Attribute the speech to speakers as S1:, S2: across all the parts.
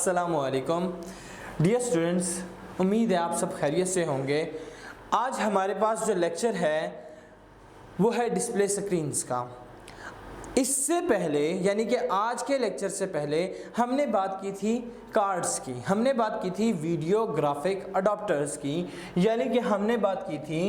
S1: अस्सलामुअलैकुम dear students, उम्मीद है आप सब खैरियत से होंगे। आज हमारे पास जो लेक्चर है वो है डिस्प्ले स्क्रीन्स का। इससे पहले यानी कि आज के लेक्चर से पहले हमने बात की थी कार्ड्स की, हमने बात की थी वीडियो ग्राफिक अडॉप्टर्स की, यानी कि हमने बात की थी।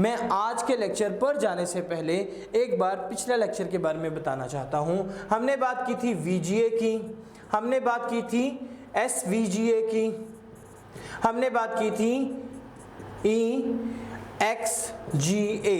S1: मैं आज के लेक्चर पर जाने से पहले एक बार पिछले लेक्चर के बारे में बताना चाहता हूँ। हमने बात की थी VGA की, हमने बात की थी SVGA की, हमने बात की थी EXGA।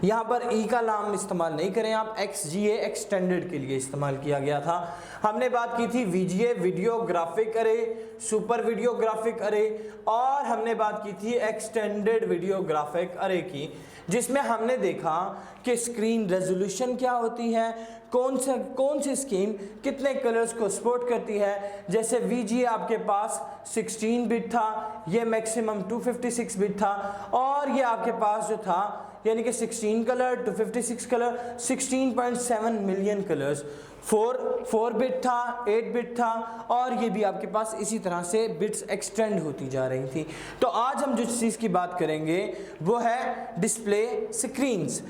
S1: यहाँ पर E का नाम इस्तेमाल नहीं करें आप, XGA एक्सटेंडेड के लिए इस्तेमाल किया गया था। हमने बात की थी VGA वीडियो ग्राफिक अरे, सुपर वीडियो ग्राफिक अरे, और हमने बात की थी एक्सटेंडेड वीडियो ग्राफिक अरे की, जिसमें हमने देखा कि स्क्रीन रेजोल्यूशन क्या होती है, कौन सी स्कीम कितने कलर्स को सपोर्ट करती है। जैसे VGA आपके पास 16 बिट था, ये मैक्सिमम 256 बिट था, और ये आपके पास जो था यानी कि 16 colour 256 colour 16.7 million colours, 4 bit था, 8 बिट था, और ये भी आपके पास इसी तरह से बिट्स एक्सटेंड होती जा रही थी। तो आज हम जिस चीज़ की बात करेंगे वो है display screens.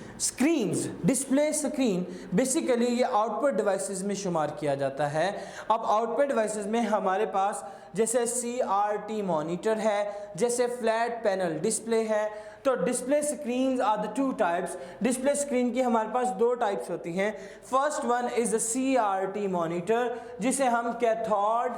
S1: Display screen basically ये आउटपुट डिवाइसेस में शुमार किया जाता है। अब आउटपुट डिवाइसेस में हमारे पास जैसे CRT मॉनिटर है, जैसे फ्लैट पैनल डिस्प्ले है। तो display screens are the two types. Display screen की हमारे पास दो टाइप्स होती हैं। First one is the CRT monitor, जिसे हम कैथोड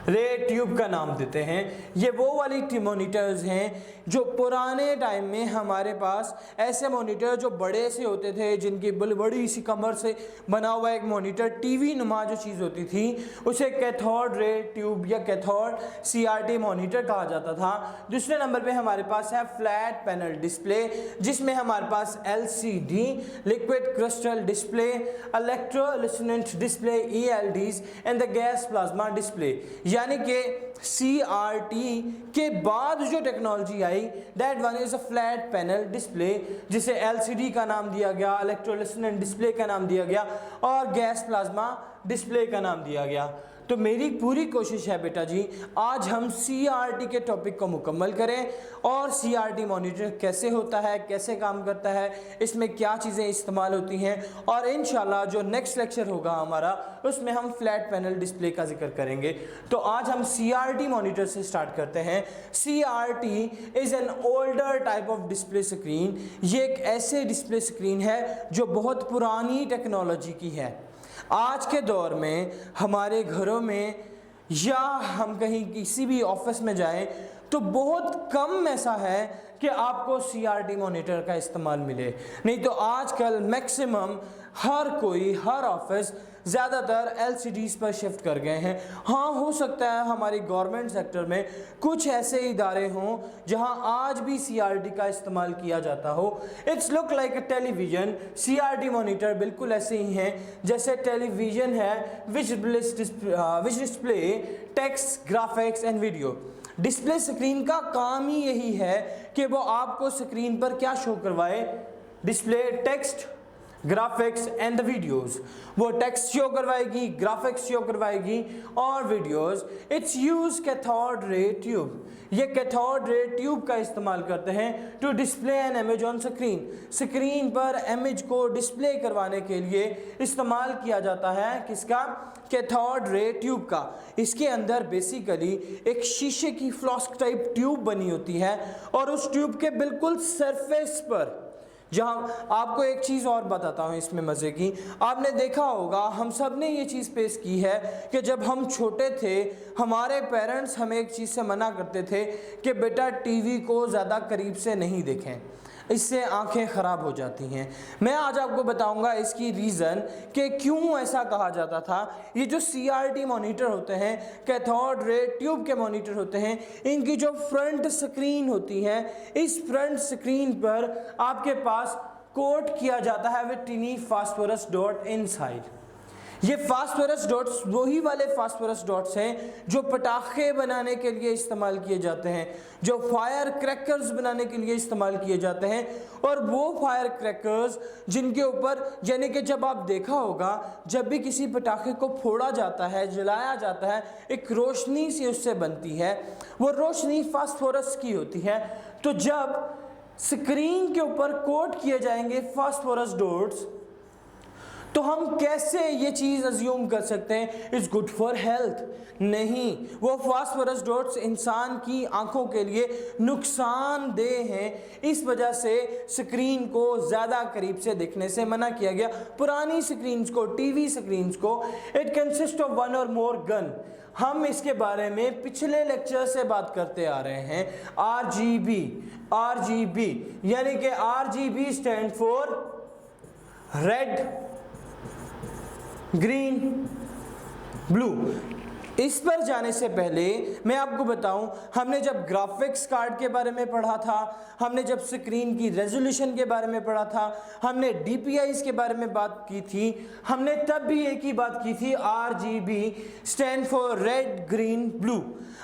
S1: रे ट्यूब का नाम देते हैं। ये वो वाली मॉनिटर्स हैं जो पुराने टाइम में हमारे पास ऐसे मॉनिटर जो बड़े से होते थे, जिनकी बड़ी सी कमर से बना हुआ एक मॉनिटर टीवी नुमा जो चीज़ होती थी, उसे कैथोड रे ट्यूब या कैथोड CRT मॉनिटर कहा जाता था। दूसरे नंबर पे हमारे पास है फ्लैट पैनल डिस्प्ले, जिसमें हमारे पास LCD liquid crystal display, electroluminescent display ELDs and the gas plasma display. यानी कि CRT के बाद जो टेक्नोलॉजी आई that one is a flat panel display, जिसे LCD का नाम दिया गया, इलेक्ट्रोलुमिनेसेंट डिस्प्ले का नाम दिया गया, और गैस प्लाज्मा डिस्प्ले का नाम दिया गया। तो मेरी पूरी कोशिश है बेटा जी, आज हम CRT के टॉपिक को मुकम्मल करें और CRT मॉनिटर कैसे होता है, कैसे काम करता है, इसमें क्या चीज़ें इस्तेमाल होती हैं, और इंशाल्लाह जो नेक्स्ट लेक्चर होगा हमारा उसमें हम फ्लैट पैनल डिस्प्ले का जिक्र करेंगे। तो आज हम CRT मॉनिटर से स्टार्ट करते हैं। CRT is an older type of display screen. ये एक ऐसे डिस्प्ले स्क्रीन है जो बहुत पुरानी टेक्नोलॉजी की है। आज के दौर में हमारे घरों में या हम कहीं किसी भी ऑफिस में जाएं तो बहुत कम ऐसा है कि आपको CRT मॉनिटर का इस्तेमाल मिले। नहीं तो आजकल मैक्सिमम हर ऑफिस ज़्यादातर LCDs पर शिफ्ट कर गए हैं। हाँ, हो सकता है हमारी गवर्नमेंट सेक्टर में कुछ ऐसे इदारे हों जहां आज भी CRT का इस्तेमाल किया जाता हो। It's look like a television. CRT monitor बिल्कुल ऐसे ही हैं जैसे टेलीविज़न है, विच display text, graphics and video. Display screen का काम ही यही है कि वो आपको स्क्रीन पर क्या शो करवाए, display text, graphics and the videos. वो टेक्स्ट शो करवाएगी, ग्राफिक्स शो करवाएगी और videos. It's use cathode ray tube. ये कैथोड रे ट्यूब का इस्तेमाल करते हैं to display an image on screen. Screen पर इमेज को डिस्प्ले करवाने के लिए इस्तेमाल किया जाता है किसका, कैथोड रे ट्यूब का। इसके अंदर बेसिकली एक शीशे की फ्लास्क टाइप ट्यूब बनी होती है, और उस ट्यूब के बिल्कुल सरफेस पर, जहाँ आपको एक चीज़ और बताता हूँ इसमें मज़े की, आपने देखा होगा हम सब ने ये चीज़ पेश की है कि जब हम छोटे थे हमारे पेरेंट्स हमें एक चीज़ से मना करते थे कि बेटा टीवी को ज़्यादा करीब से नहीं देखें, इससे आंखें ख़राब हो जाती हैं। मैं आज आपको बताऊंगा इसकी रीज़न कि क्यों ऐसा कहा जाता था। ये जो CRT मॉनिटर होते हैं, कैथोड रे ट्यूब के मॉनिटर होते हैं, इनकी जो फ्रंट स्क्रीन होती है, इस फ्रंट स्क्रीन पर आपके पास कोट किया जाता है विद टिनी फास्फोरस डॉट इनसाइड। ये फास्फोरस डॉट्स वही वाले फास्फोरस डॉट्स हैं जो पटाखे बनाने के लिए इस्तेमाल किए जाते हैं, जो फायर क्रैकर्स बनाने के लिए इस्तेमाल किए जाते हैं। और वो फायर क्रैकर्स जिनके ऊपर, यानी कि जब आप देखा होगा, जब भी किसी पटाखे को फोड़ा जाता है, जलाया जाता है, एक रोशनी सी उससे बनती है, वो रोशनी फास्फोरस की होती है। तो जब स्क्रीन के ऊपर कोट किए जाएंगे फास्फोरस डॉट्स, तो हम कैसे ये चीज़ अज्यूम कर सकते हैं इट्स गुड फॉर हेल्थ? नहीं, वो फास्फोरस डॉट्स इंसान की आंखों के लिए नुकसानदेह हैं। इस वजह से स्क्रीन को ज़्यादा करीब से देखने से मना किया गया। पुरानी स्क्रीन्स को, टीवी स्क्रीन्स को, इट कंसिस्ट ऑफ वन और मोर गन। हम इसके बारे में पिछले लेक्चर से बात करते आ रहे हैं। RGB यानी कि RGB stand for red, green, blue. इस पर जाने से पहले मैं आपको बताऊं, हमने जब ग्राफिक्स कार्ड के बारे में पढ़ा था, हमने जब स्क्रीन की रेजोल्यूशन के बारे में पढ़ा था, हमने DPIs के बारे में बात की थी, हमने तब भी एक ही बात की थी, RGB stand for red, green, blue.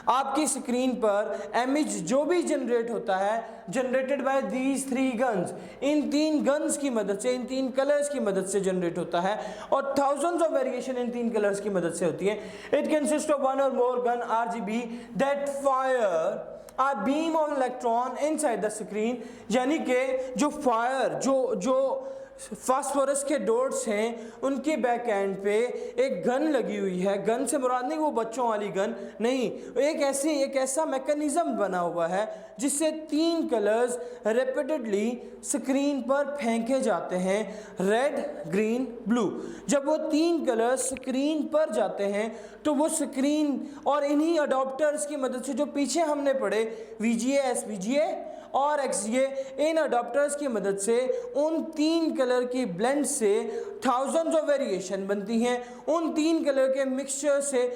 S1: आपकी स्क्रीन पर इमेज जो भी जनरेट होता है, generated by these 3 guns, in 3 guns की मदद से, इन 3 कलर्स की मदद से जनरेट होता है, और thousands of variation in 3 colours की मदद से होती है। इट कंसिस्ट ऑफ वन और more gun RGB that fire a beam of electron inside the screen, यानी कि जो फायर, जो फास्फोरस के डॉट्स हैं, उनके बैक एंड पे एक गन लगी हुई है। गन से मुराद नहीं वो बच्चों वाली गन नहीं, एक ऐसा मैकेनिज्म बना हुआ है जिससे 3 कलर्स रिपीटेडली स्क्रीन पर फेंके जाते हैं, रेड, ग्रीन, ब्लू। जब वो 3 कलर्स स्क्रीन पर जाते हैं तो वो स्क्रीन और इन्हीं अडॉप्टर्स की मदद से, जो पीछे हमने पढ़े VGA, SVGA और XGA, इन अडॉप्टर्स की मदद से उन 3 कलर की ब्लेंड से थाउजेंड्स ऑफ वेरिएशन बनती हैं। उन 3 कलर के मिक्सचर से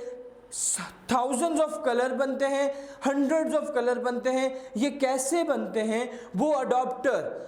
S1: थाउजेंड्स ऑफ कलर बनते हैं, हंड्रेड्स ऑफ कलर बनते हैं। ये कैसे बनते हैं? वो अडॉप्टर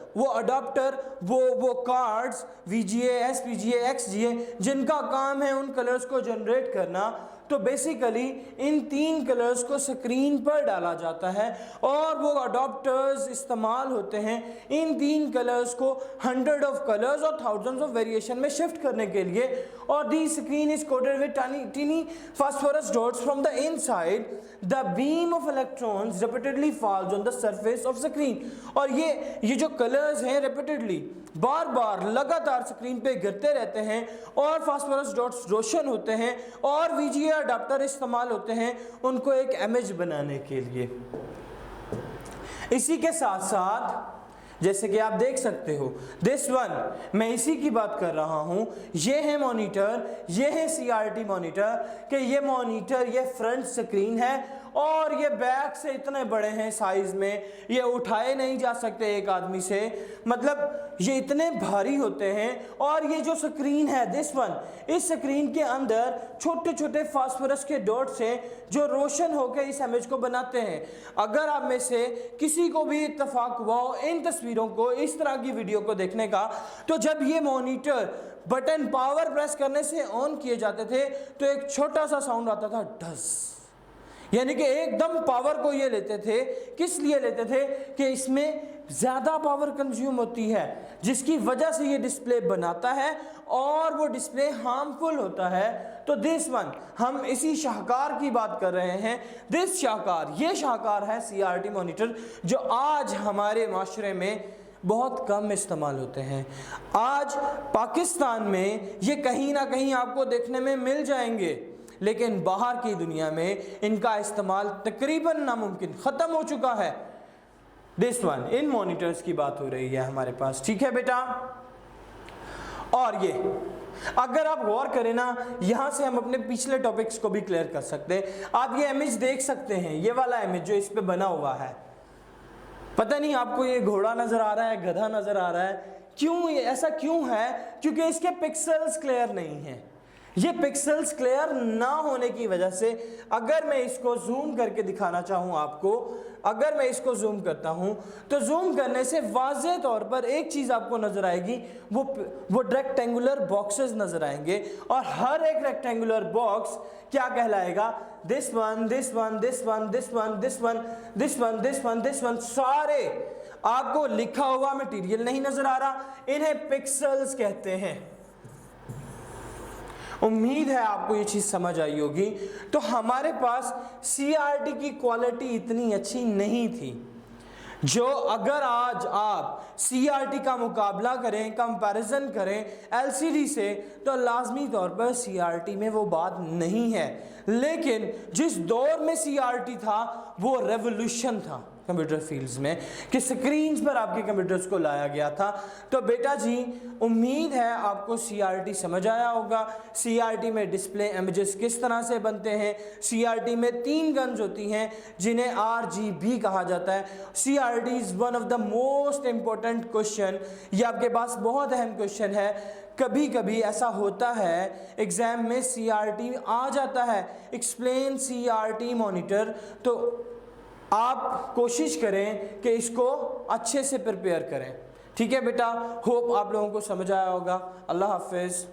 S1: वो कार्ड्स VGA, SVGA, XGA, जिनका काम है उन कलर्स को जनरेट करना। तो बेसिकली इन 3 कलर्स को स्क्रीन पर डाला जाता है और वो अडॉप्टर्स इस्तेमाल होते हैं इन 3 कलर्स को हंड्रेड ऑफ कलर्स और थाउजेंड्स ऑफ वेरिएशन में शिफ्ट करने के लिए। और the screen is coated with tiny phosphorus dots from the inside the beam of electrons repeatedly falls on the surface of screen. और ये जो कलर्स हैं रिपीटेडली बार बार लगातार स्क्रीन पे गिरते रहते हैं और फास्फोरस डॉट्स रोशन होते हैं और VGA अडाप्टर इस्तेमाल होते हैं उनको एक इमेज बनाने के लिए। इसी के साथ साथ जैसे कि आप देख सकते हो, दिस वन, मैं इसी की बात कर रहा हूं, ये है मॉनिटर, ये है CRT मॉनिटर, कि ये मॉनिटर, ये फ्रंट स्क्रीन है और ये बैक से इतने बड़े हैं साइज में, ये उठाए नहीं जा सकते एक आदमी से, मतलब ये इतने भारी होते हैं। और ये जो स्क्रीन है दिस वन, इस स्क्रीन के अंदर छोटे छोटे फास्फोरस के डॉट्स हैं जो रोशन होकर इस इमेज को बनाते हैं। अगर आप में से किसी को भी इत्तेफाक हुआ हो इन तस्वीरों को, इस तरह की वीडियो को देखने का, तो जब ये मॉनिटर बटन पावर प्रेस करने से ऑन किए जाते थे तो एक छोटा सा साउंड आता था, डस, यानी कि एकदम पावर को ये लेते थे। किस लिए लेते थे? कि इसमें ज़्यादा पावर कंज्यूम होती है, जिसकी वजह से ये डिस्प्ले बनाता है और वो डिस्प्ले हार्मफुल होता है। तो दिस वन, हम इसी शाहकार की बात कर रहे हैं। दिस शाहकार, ये शाहकार है CRT मॉनिटर, जो आज हमारे माशरे में बहुत कम इस्तेमाल होते हैं। आज पाकिस्तान में ये कहीं ना कहीं आपको देखने में मिल जाएंगे, लेकिन बाहर की दुनिया में इनका इस्तेमाल तकरीबन नामुमकिन, ख़त्म हो चुका है। दिस वन, इन मॉनिटर्स की बात हो रही है हमारे पास, ठीक है बेटा। और ये अगर आप गौर करें ना, यहाँ से हम अपने पिछले टॉपिक्स को भी क्लियर कर सकते हैं। आप ये इमेज देख सकते हैं, ये वाला इमेज जो इस पे बना हुआ है, पता नहीं आपको ये घोड़ा नज़र आ रहा है, गधा नज़र आ रहा है, क्यों ऐसा क्यों है? क्योंकि इसके पिक्सल्स क्लियर नहीं हैं। ये पिक्सेल्स क्लियर ना होने की वजह से अगर मैं इसको जूम करके दिखाना चाहूँ आपको, अगर मैं इसको जूम करता हूँ तो जूम करने से वाज़ेह तौर पर एक चीज़ आपको नज़र आएगी, वो रेक्टेंगुलर बॉक्सेस नज़र आएंगे और हर एक रेक्टेंगुलर बॉक्स क्या कहलाएगा, this one, this one, this one, this one, this one, this one, this one, this one, सारे आपको लिखा हुआ मटेरियल नहीं नज़र आ रहा, इन्हें पिक्सेल्स कहते हैं। उम्मीद है आपको ये चीज़ समझ आई होगी। तो हमारे पास CRT की क्वालिटी इतनी अच्छी नहीं थी, जो अगर आज आप CRT का मुकाबला करें, कंपैरिजन करें LCD से, तो लाजमी तौर पर CRT में वो बात नहीं है। लेकिन जिस दौर में CRT था वो रेवोल्यूशन था कंप्यूटर फील्ड्स में, कि स्क्रीन्स पर आपके कंप्यूटर्स को लाया गया था। तो बेटा जी उम्मीद है आपको CRT समझ आया होगा। CRT में डिस्प्ले इमेजेस किस तरह से बनते हैं, CRT में 3 गन्स होती हैं जिन्हें RGB कहा जाता है। CRT is one of the most important question, ये आपके पास बहुत अहम क्वेश्चन है। कभी कभी ऐसा होता है एग्ज़ाम में CRT आ जाता है, एक्सप्लेन CRT मॉनिटर, तो आप कोशिश करें कि इसको अच्छे से प्रिपेयर करें। ठीक है बेटा, होप आप लोगों को समझ आया होगा। अल्लाह हाफिज़।